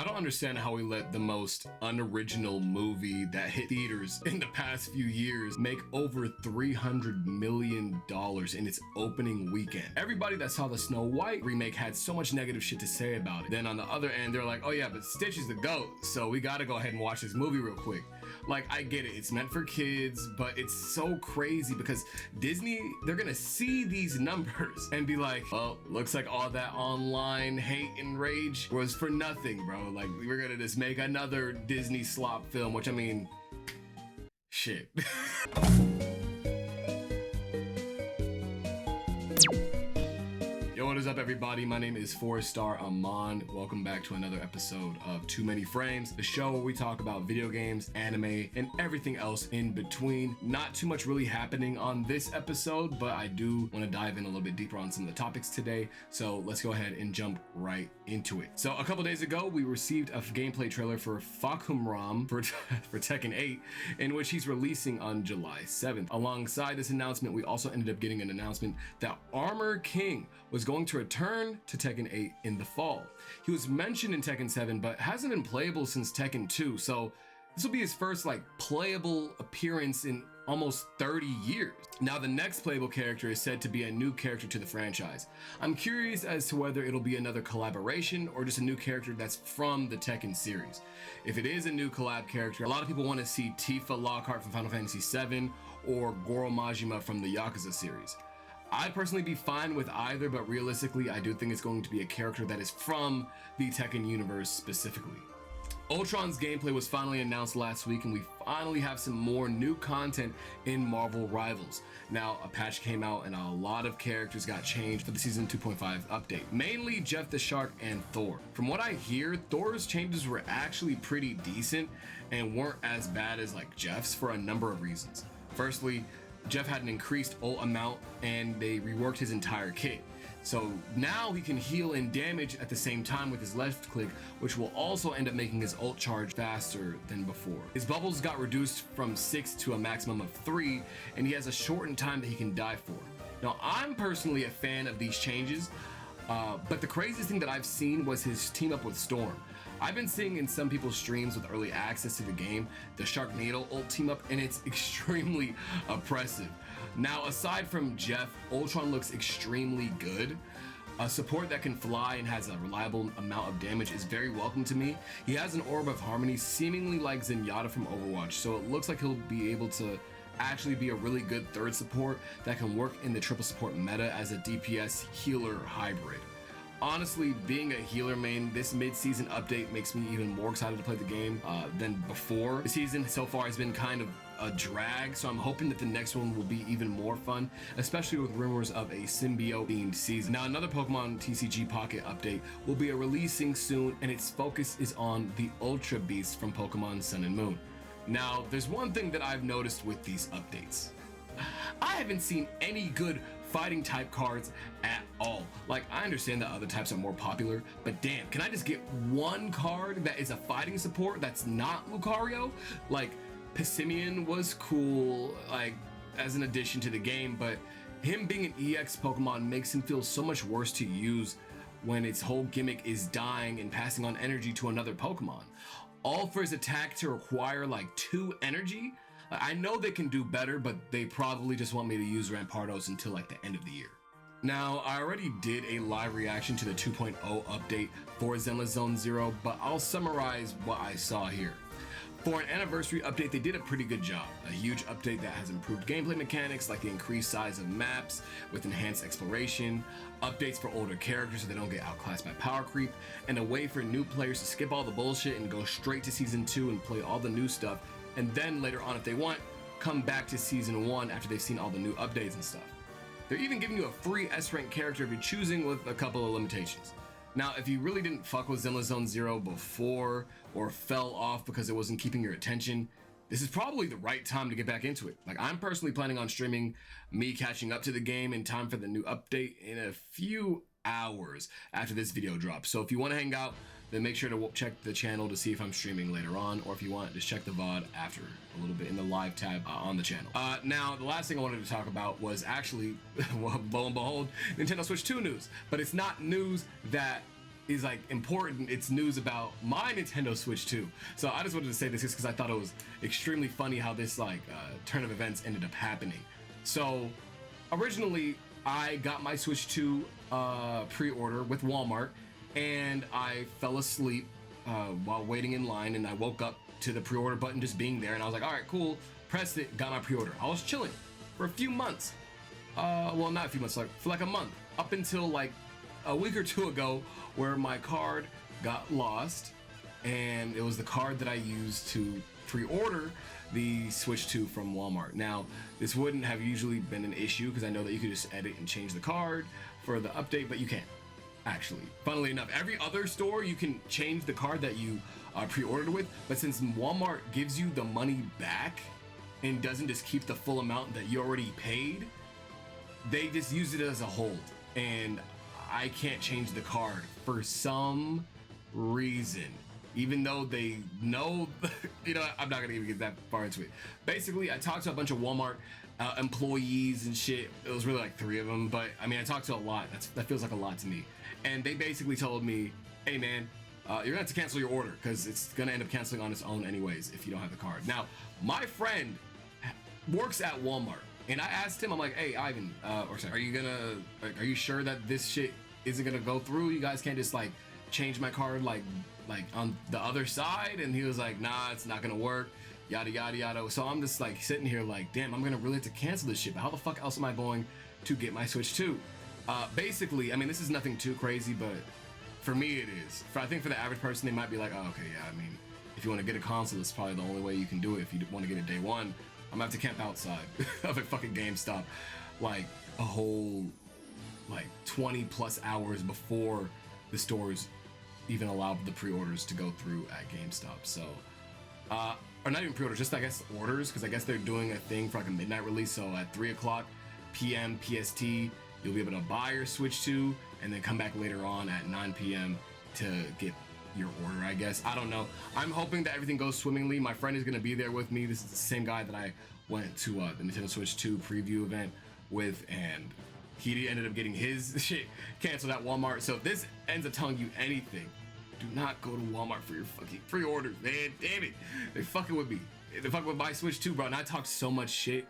I don't understand how we let the most unoriginal movie that hit theaters in the past few years make over $300 million in its opening weekend. Everybody that saw the Snow White remake had so much negative shit to say about it. Then on the other end, they're like, oh yeah, but Stitch is the GOAT, so we gotta go ahead and watch this movie real quick. Like, I get it, it's meant for kids, but it's so crazy because Disney, they're gonna see these numbers and be like, well, looks like all that online hate and rage was for nothing, bro. Like, we're gonna just make another Disney slop film, which I mean, shit. Yo, what is up, everybody? My name is 4-Star Amon. Welcome back to another episode of Too Many Frames, the show where we talk about video games, anime, and everything else in between. Not too much really happening on this episode, but I do want to dive in a little bit deeper on some of the topics today. So let's go ahead and jump right into it. So a couple days ago, we received a gameplay trailer for Fakumram for Tekken 8, in which he's releasing on July 7th. Alongside this announcement, we also ended up getting an announcement that Armor King was going to return to Tekken 8 in the fall. He was mentioned in Tekken 7, but hasn't been playable since Tekken 2, so this will be his first playable appearance in almost 30 years. Now the next playable character is said to be a new character to the franchise. I'm curious as to whether it'll be another collaboration or just a new character that's from the Tekken series. If it is a new collab character, a lot of people want to see Tifa Lockhart from Final Fantasy VII or Goro Majima from the Yakuza series. I'd personally be fine with either, but realistically, I do think it's going to be a character that is from the Tekken universe specifically. Ultron's gameplay was finally announced last week, and we finally have some more new content in Marvel Rivals. Now, a patch came out and a lot of characters got changed for the Season 2.5 update, mainly Jeff the Shark and Thor. From what I hear, Thor's changes were actually pretty decent and weren't as bad as Jeff's for a number of reasons. Firstly, Jeff had an increased ult amount and they reworked his entire kit. So now he can heal and damage at the same time with his left click, which will also end up making his ult charge faster than before. His bubbles got reduced from 6 to a maximum of 3, and he has a shortened time that he can die for. Now, I'm personally a fan of these changes, but the craziest thing that I've seen was his team up with Storm. I've been seeing in some people's streams with early access to the game, the Sharknado ult team up, and it's extremely oppressive. Now, aside from Jeff, Ultron looks extremely good. A support that can fly and has a reliable amount of damage is very welcome to me. He has an Orb of Harmony seemingly like Zenyatta from Overwatch, so it looks like he'll be able to actually be a really good third support that can work in the triple support meta as a DPS healer hybrid. Honestly, being a healer main, this mid-season update makes me even more excited to play the game than before. The season so far has been kind of a drag, so I'm hoping that the next one will be even more fun, especially with rumors of a symbiote-themed season. Now, another Pokemon TCG Pocket update will be releasing soon, and its focus is on the Ultra Beasts from Pokemon Sun and Moon. Now, there's one thing that I've noticed with these updates. I haven't seen any good fighting type cards at all. I understand that other types are more popular, but damn, can I just get one card that is a fighting support that's not Lucario? Pissimian was cool, as an addition to the game, but him being an EX Pokemon makes him feel so much worse to use when its whole gimmick is dying and passing on energy to another Pokemon. All for his attack to require 2 energy? I know they can do better, but they probably just want me to use Rampardos until the end of the year. Now, I already did a live reaction to the 2.0 update for Zenless Zone Zero, but I'll summarize what I saw here. For an anniversary update, they did a pretty good job. A huge update that has improved gameplay mechanics like the increased size of maps with enhanced exploration, updates for older characters so they don't get outclassed by power creep, and a way for new players to skip all the bullshit and go straight to Season 2 and play all the new stuff, and then later on, if they want, come back to Season 1 after they've seen all the new updates and stuff. They're even giving you a free S-rank character if you're choosing, with a couple of limitations. Now, if you really didn't fuck with Zenless Zone Zero before or fell off because it wasn't keeping your attention, this is probably the right time to get back into it. I'm personally planning on streaming me catching up to the game in time for the new update in a few hours after this video drops. So if you want to hang out, then make sure to check the channel to see if I'm streaming later on, or if you want, just check the VOD after a little bit in the live tab on the channel. Now, the last thing I wanted to talk about was actually, well, lo and behold, Nintendo Switch 2 news, but it's not news that is like important. It's news about my Nintendo Switch 2. So I just wanted to say this just because I thought it was extremely funny how this like turn of events ended up happening. So originally I got my Switch 2 pre-order with Walmart, and I fell asleep while waiting in line, and I woke up to the pre-order button just being there, and I was like, all right, cool, pressed it, got my pre-order. I was chilling for a few months. Well, not a few months, like for like a month, up until like a week or two ago, where my card got lost, and it was the card that I used to pre-order the Switch 2 from Walmart. Now, this wouldn't have usually been an issue because I know that you could just edit and change the card for the update, but you can't. Actually, funnily enough, every other store you can change the card that you pre-ordered with, but since Walmart gives you the money back and doesn't just keep the full amount that you already paid, they just use it as a hold, and I can't change the card for some reason, even though they know. You know, I'm not gonna even get that far into it. Basically, I talked to a bunch of Walmart employees and shit. It was really like 3 of them, but I mean, I talked to a lot. That feels like a lot to me. And they basically told me, hey man, you're gonna have to cancel your order because it's gonna end up canceling on its own anyways if you don't have the card. Now, my friend works at Walmart, and I asked him, I'm like, hey Ivan, are you sure that this shit isn't gonna go through? You guys can't just like change my card like on the other side? And he was like, nah, it's not gonna work, yada yada yada. So I'm just like sitting here like, damn, I'm gonna really have to cancel this shit, but how the fuck else am I going to get my Switch 2? Basically, I mean, this is nothing too crazy, but for me it is. I think for the average person, they might be like, oh, okay, yeah, I mean, if you want to get a console, it's probably the only way you can do it. If you want to get it day one, I'm gonna have to camp outside of a fucking GameStop like a whole like 20 plus hours before the stores even allow the pre-orders to go through at GameStop. So or not even pre-orders, just I guess orders, because I guess they're doing a thing for like a midnight release. So at 3 o'clock p.m. PST, you'll be able to buy your Switch 2 and then come back later on at 9 p.m. to get your order, I guess. I don't know. I'm hoping that everything goes swimmingly. My friend is going to be there with me. This is the same guy that I went to the Nintendo Switch 2 preview event with, and he ended up getting his shit canceled at Walmart. So if this ends up telling you anything, do not go to Walmart for your fucking pre-orders, man. Damn it. They fucking with me. They fucking with my Switch 2, bro. And I talked so much shit.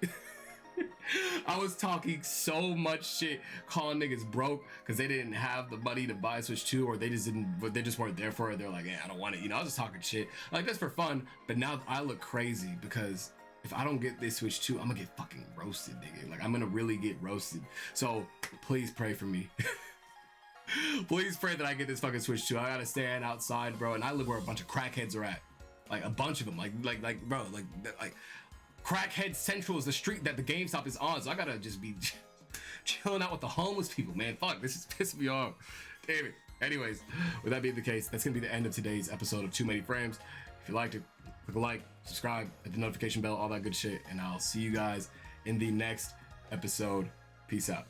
I was talking so much shit, calling niggas broke because they didn't have the money to buy a Switch 2, or they just weren't there for it. They're like, yeah, I don't want it. You know, I was just talking shit like that's for fun. But now I look crazy because if I don't get this Switch 2, I'm gonna get fucking roasted, nigga. Like, I'm gonna really get roasted. So please pray for me. Please pray that I get this fucking Switch 2. I gotta stand outside, bro, and I live where a bunch of crackheads are at. Like a bunch of them. Like bro, like Crackhead Central is the street that the GameStop is on, so I gotta just be chilling out with the homeless people, man. Fuck, this is pissing me off. Damn it. Anyways, with that being the case, that's gonna be the end of today's episode of Too Many Frames. If you liked it, click a like, subscribe, hit the notification bell, all that good shit, and I'll see you guys in the next episode. Peace out.